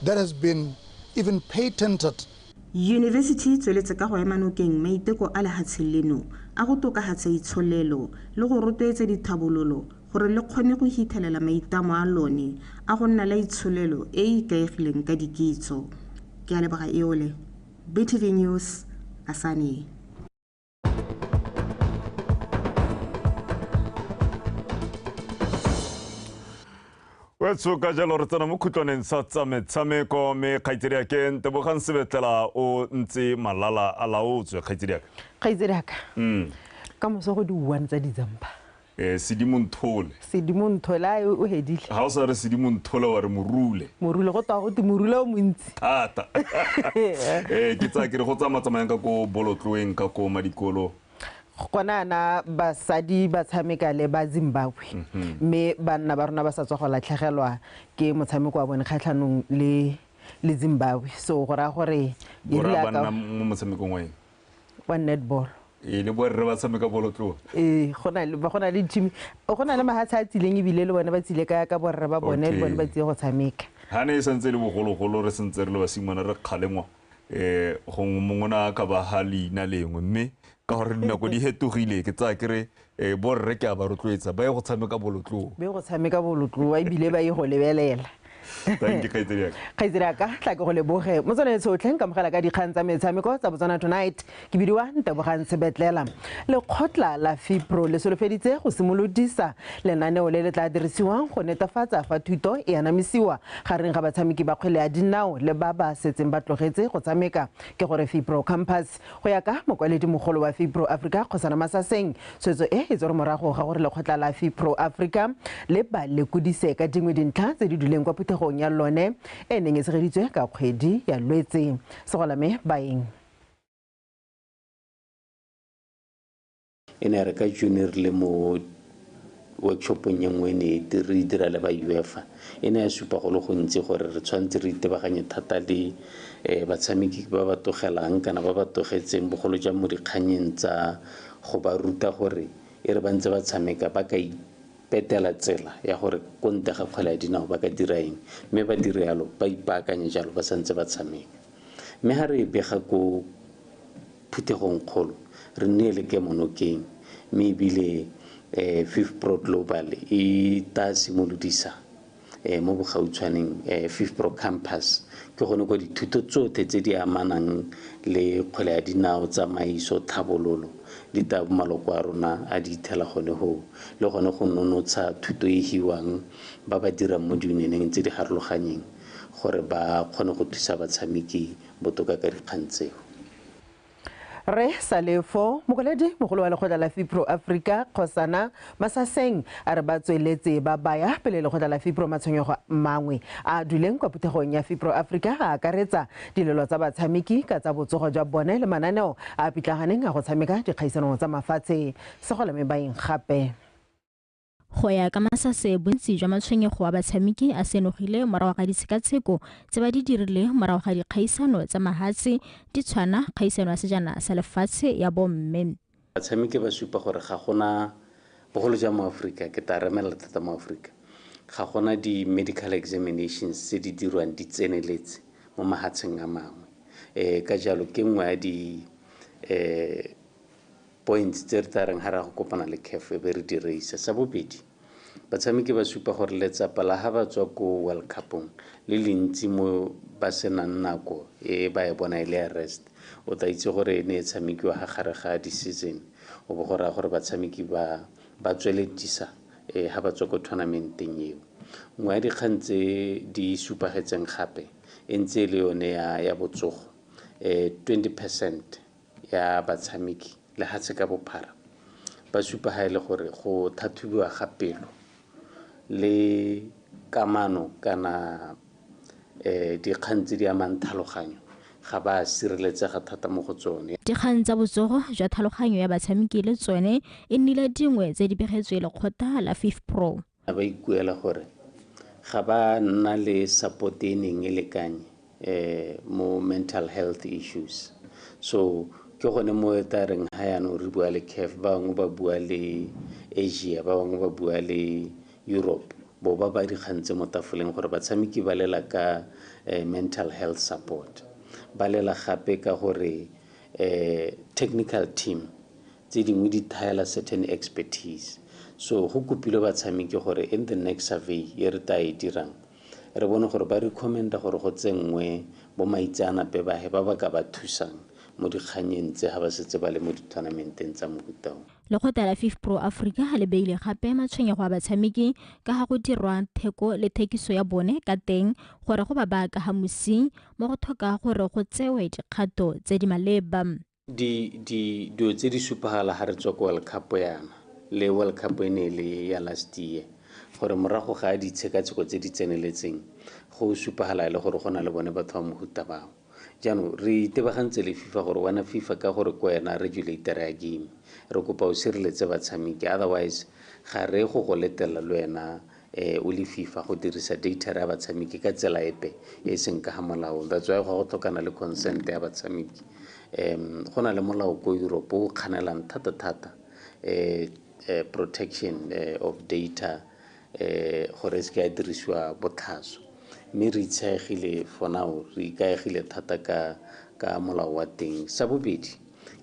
that has been even patented. University tsweletse ka go ema nokeng maiteko a lefatshe leno a go tokagatsa itsholelo le go rotloetsa dithabololo gore le kgone go hithelela maitamo a lone a go nna la itsholelo e ikaegileng ka dikitso. Ke a leboga Iole, BTV News, Asane. Wetsuka jalo re tsena mo khutlwaneng sa tsa metshameko me kgaitsedi ya ke Ntebogang Sebetlela o ntse malala a laotswe kgaitsedi ya ka. Kgaitsedi ya ka. ka moso go di 1 tsa December. Sedimonthole. Sedimonthole o hedile. Ha o sa re Sedimonthole wa re morule. Morule go twa go ti morule o montsi. Thata. Ke tsa ke re go tsamayang ka go bolotloeng ka ko madikolo. Gona na basadi ba tshameka le ba Zimbabwe. Me banna ba rona ba sa tswa go latlhegelwa ke motshameko wa bone kgatlhanong le Zimbabwe. So go ra gore Bora banna mo motshamekong wa eng? Wa netball. Le bo re ba tshameka bolotlo. Gona le team. Gona le mahatsa a tsileng ebile le bone ba tsile ka borre ba bone le bone ba tsile go tshameka. Ha ne sentse le bogologolo re sentse re le basimana re kgalengwa go mongona ka ba halina lengwe mme ka gore dinako di hetogile ke tsa kere borre ke a ba rotloetsa ba go tshameka bolotlo. Be go tshameka bolotlo ba ibile ba go lebelela. Thank you Kaitsiraka tla ke go leboge mo tsone tsotlhe ka mogala ka dikgang tsa metshameko tsa Botswana Tonight ke bidiwa Ntebogang Sebetlela le khotla la FIPRO le solofeditse go simolodisa lenaneo le le tla dirisiwang go netefatsa fa thuto e anamisiwa gareng ga batshameki ba kgwele ya dinao le ba ba setseng ba tlogetse go tshameka ke gore FIPRO Campus go ya ka mokwaledi mogolo wa FIPRO Africa Khosana Masaseng swetso e tsore morago ga gore le khotla la FIPRO Africa le ba le kudise ka dingwe dintlha tse di duleng kwa puthegong ya lone e neng e segeditswe ka kgwedi ya Lwetse Segolame Baeng ene re ka junior le mo workshop nyengwe ne re dira le ba UEFA ene ya supa go le go ntse gore re tshwantse re itebaganye thata le batshameki ba ba togelang kana ba ba togetseng bogolo jang mo dikganyeng tsa go ba ruta gore e re bantse ba tshameka ba ka petela tsela ya gore konte ga kgwele ya dinao ba ka dira eng mme ba dire yalo ba ipaakanye jalo ba santse ba tshameka mme ha re bega ko phuthegong kgolo re neele ke monokeng mme ebile FIFPRO Global e ta simolodisa mo bogautshwaneng FIFPRO Campus ke gone go dithuto tsotlhe tse di amanang le kgwele ya dinao tsamaiso tlhabololo di ta maloko a rona a di ithela gone go le gone go nonotsha thuto e hiwang ba ba dirang mo diunioneng tse di harologanyeng gore ba kgone go thusa batshameki botoka ka dikgang tseo. Re Salefo mokoledi mogolo wa lekgotla la FIPRO Africa Khosana Masaseng a re ba tsweletse ba baya pele lekgotla la FIPRO matshwenyego mangwe a duleng kwa puthegong ya FIPRO Africa a akaretsa dilelo tsa batshameki ka tsa botsogo jwa bone le mananeo a pitlaganeng a go tshameka dikgaisano tsa mafatshe Segolame Baeng gape. Go ya ka Masase bontsi jwa matshwenyego wa batshameki a senogile morago ga ditshekatsheko tse ba di dirile morago ga dikgaisano tsa mahatse di tshwana kgaisano ya sejana sa lefatshe ya bomme. Batshameki ba supa gore ga gona bogolo jwa mo Africa ke ta remela thata mo Africa ga gona di medical examinations tse di dirwang di tseneletse mo mahatsheng a mangwe ka jalo ke nngwe ya di points tse re tareng ha ra go kopana le CAF e be re di reisa sa bobedi batshameki ba supa gore letsapa la ha ba tswa ko World Cupong le lentsi mo ba senang nako e ba e bona ile arrest o tla itse gore ne tshamekiwa ga gare ga di season o bo gore batshameki ba tsweledisa ha ba tswa ko tournamenteng eo ngwe ya dikgang tse di supagetseng gape e ntse le yone ya botsogo 20% ya batshameki le hatse ka bophara ba supa ha ile gore go thathubiwa ga pelo le kamano kana dikgang tse di amang tlhaloganyo ga ba sireletsega thata mo go tsone. Dikgang tsa botsogo jwa tlhaloganyo ya batshameki le tsone e nnile dingwe tse di begetswe lekgotla la FIFPRO. Ba ikuela gore ga ba nna le support e neng e lekanye mo mental health issues so ke gone mo etareng ha yana re bua le CAF ba bangwe ba bua le Asia ba bangwe ba bua le Europe bo ba dikgantse mo tafoleng gore batshameki ba lela ka mental health support ba lela gape ka gore technical team tse dingwe di thaela certain expertise so go kopile batshameki gore in the next survey ye re ta e dirang re bone gore ba recommenda gore go tsengwe bo maitseanape ba ka ba thusang mo dikganyeng tse ha ba setse ba le mo di-tournamenteng tsa mohutao. Lekgotla la FIFPRO Africa le beile gape matshwenyego a batshameki ka ga go dirwa theko le thekiso ya bone ka teng gore go ba baaka ga mosi mo go tlhoka gore go tsewe dikgato tse di maleba. Dilo tse di supagala ha re tswa ko World Cup yana le World Cup ene le ya last year gore morago ga ditshekatsheko tse di tseneletseng go supagala le gore gona le bone batho ba mohuta bao jaanong re itebagantse le FIFA gore wana FIFA ka gore ko yena regulator ya game re kopa o sireletse batshameki otherwise ga re go go letela le wena o le FIFA go dirisa data ya batshameki ka tsela epe e seng ka molao that's why go tlhokana le consent ya batshameki go na le molao ko Europe o kganelang thata protection of data gore se ka dirisiwa botlhaso mme re itsheegile for now re ikaegile thata ka molao wa teng sa bobedi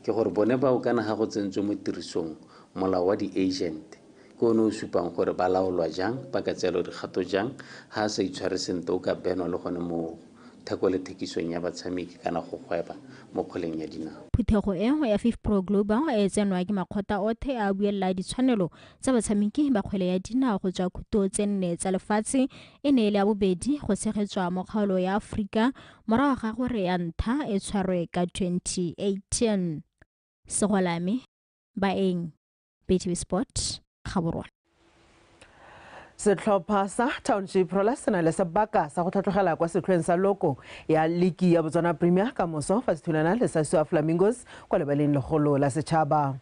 ke gore bone ba o kana ga go tsentswe mo tirisong molao wa di-agent ke one o supang gore ba laolwa jang ba ka tsela dikgato jang ga sa itshware sentle o ka benwa le gone mo theko le thekisong ya batshameki kana go gweba mo kgoleng ya dinao. Phuthego e nngwe ya FIFA Global e tsenwa ke makgotla othe a buelela ditshwanelo tsa batshameki ba kgwele ya dinao go tswa khuto tse nne tsa lefatshe e ne le ya bobedi go tshegetswa mo kgaolo ya Aforika morago ga gore ya ntlha e tshwarwe ka 2018. Segolame baeng BTV Sport Gaborone. Setlhopha sa Township Rollers se na le sebaka sa go tlhatlogela kwa setlhoeng sa loko ya ligi ya Botswana Premier ka moso fa se thulana le sa Sua Flamingos kwa lebaleng legolo la setšhaba.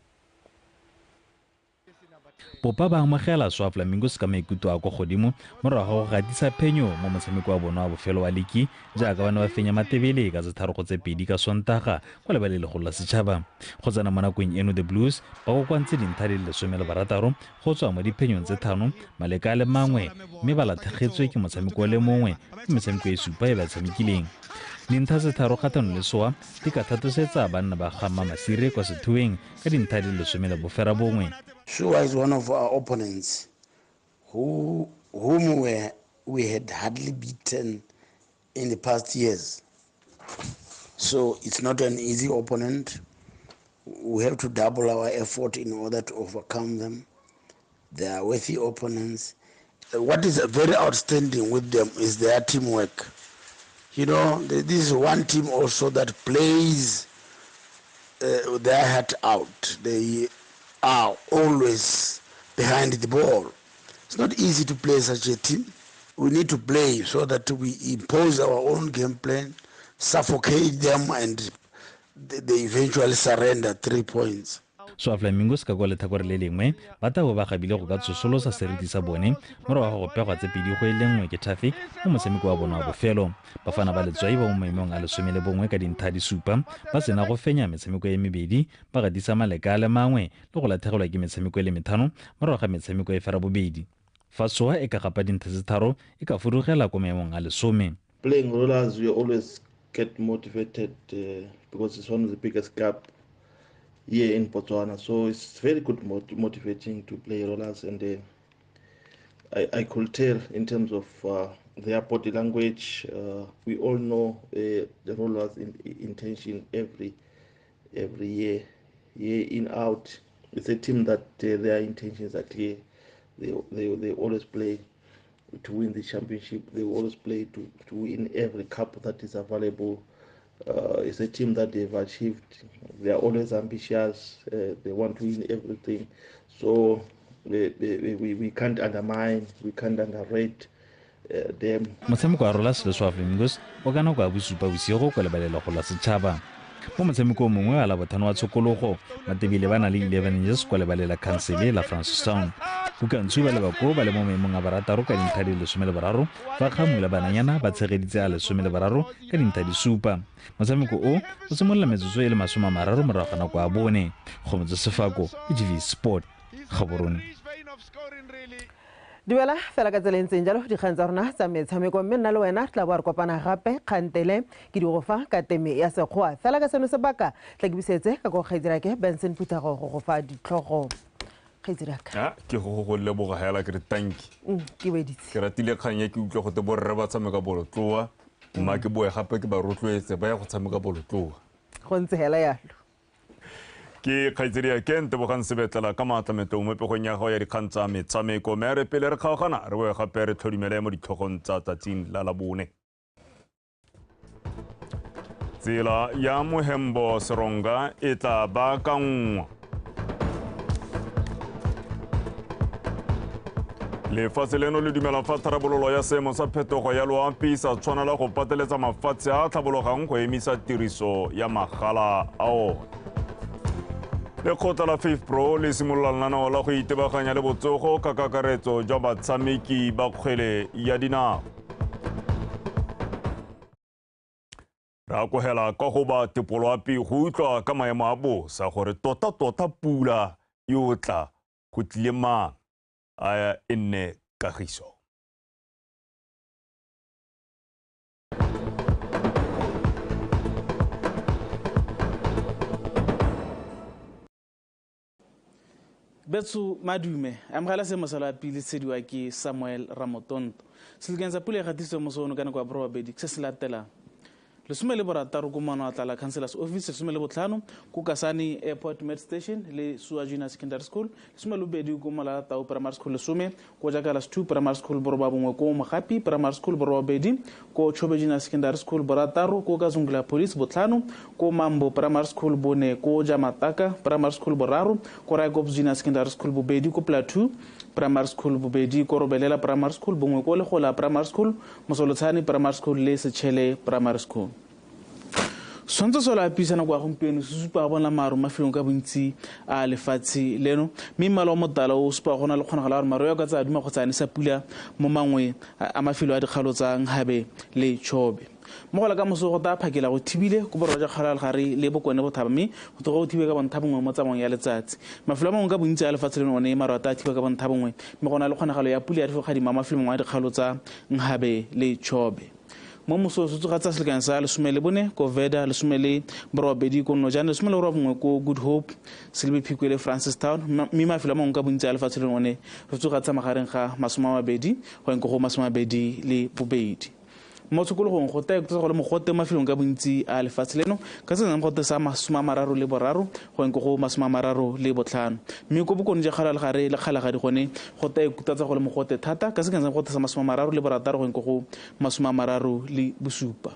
Popa ba amogela Sua Flamingos ka maikutlo a kwa godimo morago ga gatisa phenyo mo motshameko wa bona wa bofelo wa ligi jaaka bana ba fenya matebele ka tse tharo go tse pedi ka Sontaga kwa lebaleng legolo la setšhaba. Go tsena mo nakong eno the Blues ba go kwantse dintlha di le 16 go tswa mo diphenyong tse 5 maleka a le mangwe mme ba lathegetswe ke motshameko le mongwe ke metshameko e supa e ba tshamekileng. Dintlha tse tharo kgatlhanong le Sua di ka thatosetsa banna ba gama masire kwa sethueng ka dintlha di le 11. Sua is one of our opponents whom we had hardly beaten in the past years. So it's not an easy opponent. We have to double our effort in order to overcome them. They are worthy opponents. What is very outstanding with them is their teamwork. You know, this is one team also that plays their heart out. They are always behind the ball. It's not easy to play such a team. We need to play so that we impose our own game plan, suffocate them, and they eventually surrender 3 points. Sua Flamingos ka kwa letlhakore le lengwe ba tabo ba gabile go ka tsosolosa seriti sa bone morago go pegwa tse pedi go elengwe ke traffic mo motshameko wa bona wa bofelo. Bafana ba letswai ba mo maemong a le 11 ka dintlha di supa ba sena go fenya metshameko e mebedi ba gatisa maleka a le mangwe le go latlhegelwa ke metshameko e le 5 morago ga metshameko e fera bobedi. Fa Sua e ka gapa dintlha tse 3 e ka fudugela kwa maemong a le 10. Playing Rollers, we always get motivated because it's one of the biggest cup here in Botswana, so it's very good motivating to play Rollers, and I could tell in terms of their body language. We all know the Rollers' intention every year in out. It's a team that their intentions are clear. They always play to win the championship. They always play to win every cup that is available. It's a team that they've achieved. They are always ambitious. They want to win everything. So we can't undermine, we can't underrate them. Motshameko wa Rollers le Sua Flamingos o kana kwa bosupa bosigo kwa lebalela go la setšhaba. Mo motshameko mongwe wa la bothano wa tshokologo matebele ba na le 11 inches kwa lebalela Council la Francistown. Bukantshu ba le bako ba le mo maemong a barataro ka dintlha di le 13 fa kgamula bananyana ba tshegeditse a le 13 ka dintlha di supa. Motshameko o simolola metsotso e le 30 morago ga nako a bone. Go motse Sefako BTV Sport Gaborone. Duela fela ka tseleng tseng jalo dikgang tsa rona tsa metshameko mme nna le wena tla bo re kopana gape kgantele ke di go fa ka teme ya sekgoa fela ka seno sebaka tla ke bisetse ka go kgaitsira ke Benson Putago go fa ditlhogo kgaitsiraka ke go leboga hela ke re tanki ke weditse ke ratile kgang ya ke utlwa go te borre ba tshameka bolotloa mma ke boe gape ke ba rotloetse ba ya go tshameka bolotloa go ntse hela yalo ke kgaitsedi ya kente bogang sebetlela ka maatlametlo mo pegong ya gago ya dikgang tsa metshameko mme re pele re kgaogana re boe gape re tlhodimele mo ditlhogong tsa tsatsing la labone tsela ya mohembo seronga e tla baakangwa. Lefatshe leno le dumela fa tharabololo ya seemo sa phetogo ya loapi sa tshwanela go pateletsa mafatshe a tlhabologang go emisa tiriso ya magala a ona. Lekgotla la FIFPro le simolola lenaneo la go itebaganya le botsogo ka kakaretso jwa batshameki ba kgwele ya dinao. Re akogela ka go ba tepoloapi go utlwa ka maemo a bosa gore tota pula e o tla go tlile mang a e nne kagiso. Betso madume amogela se mosala wa pele tshediwa ke Samuel Ramotonto selekeng sa pula e gatiso mosono ka nako ya borobedi se se latelang. Lesome le borataro ko mono a tlala councillors office lesome le botlhano ko Kasane Airport Med Station le Sua Junior Secondary School lesome le bobedi ko Molatau Primary School lesome ko Jakalas 2 Primary School boroba bongwe ko Mogapi Primary School boroba bedi ko Chobe Junior Secondary School borataro ko Kazungula Police botlhano ko Mambo Primary School bone ko Jamataka Primary School boraro ko Raikop Junior Secondary School bobedi ko Plateau Primary School bobedi ko Robelela Primary School bongwe ko Legola Primary School Mosolotshane Primary School le Setšhele Primary School. Swantse sola pisana kwa gompieno se supa bona maru mafelong ka bontsi a lefatshe leno mme mmala o motala o supa gona le kgonagala gore maru ya ka tsa duma go tsane sa pula mo mangwe a mafelo a dikgalo tsa Nghabe le Chobe. Mo gola ka moso go ta phakela go thibile go borwa ja kgala gare le bokone bothaba mme go go thibe ka bontha bongwe mo tsamong ya letsatsi mafelo a mangwe ka bontsi a lefatshe leno one maru a ta thiba ka bontha bongwe mme gona le kgonagalo ya pula ya difogadi ma mafelo mangwe a dikgalo tsa Nghabe le Chobe. Mo moso se tsoga tsa selekang sa lesome le bone ko Veda lesome le borobedi ko Nojane lesome le borobongwe ko Good Hope Selby Phikwele Francistown mme mafelo a mangwe ka bontsi a lefatshe leno one re tsoga tsa magareng ga 20 go go 22 mo tshokologong go ta go le mogote mafelong ka bontsi a lefatshe leno ka se mogote sa 33 go go 35 mme ko bokone ja kgala le gare le kgala ga di gone go ta ikutatsa go le mogote thata ka se ka mogote sa 36 go 37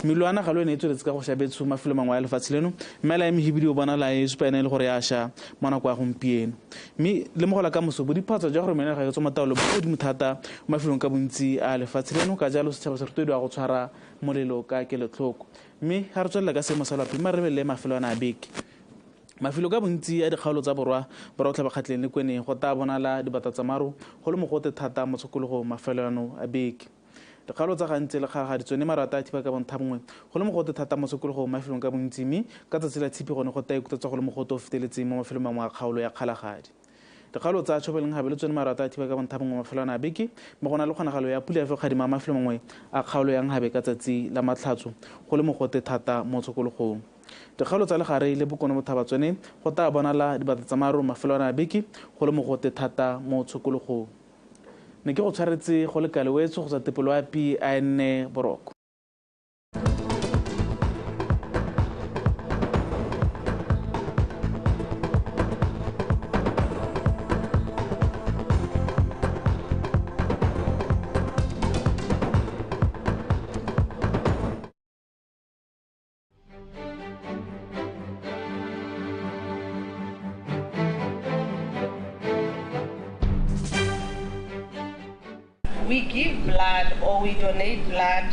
Milwana ga lone etswe ka go shabetso mafelo mangwe a lefatshe leno mme la emehibidi o bona la e supa ene le gore ya sha mona kwa gompieno mme le mogola ka moso bo diphatso ja gore mena ga tsoma taolo bo di mothata mafelong ka bontsi a lefatshe leno ka jalo setšhaba se re twedi go tshwara molelo ka kelotlhoko mme ga re tswelela ka seemo sa loapi mme re lebelele mafelo a na a beke mafelo ka bontsi a dikgaolo tsa borwa o tlhabakgatleng le kwene go ta bonala dibata tsa maru go le mogote thata mo tshokologong mafelo ano a beke dikgaolo tsa gantse le ga di tsone marata a thiba ka bontha bongwe go le mogote thata mo tshokologong mafelong ka bontsi mme ka tsatsi la tshipi gone go ta ikutatsa go le mogote o feteletseng mo mafelong mangwe a kgaolo ya kgalagadi dikgaolo tsa Chobe le Nghabe le tsone marata a thiba ka bontha bongwe mafelo a beke mme gona le kgonagalo ya pula ya fegadi ma mafelo mangwe a kgaolo ya Nghabe ka tsatsi la matlhatso go le mogote thata mo tshokologong dikgaolo tsa legare le bokone bothaba tsone go ta bonala dibata tsa maru mafelo a beke go le mogote thata mo tshokologong ne ke go tshwaretse go le kalewetso go sa tepoloapi a nne boroko. We give blood or we donate blood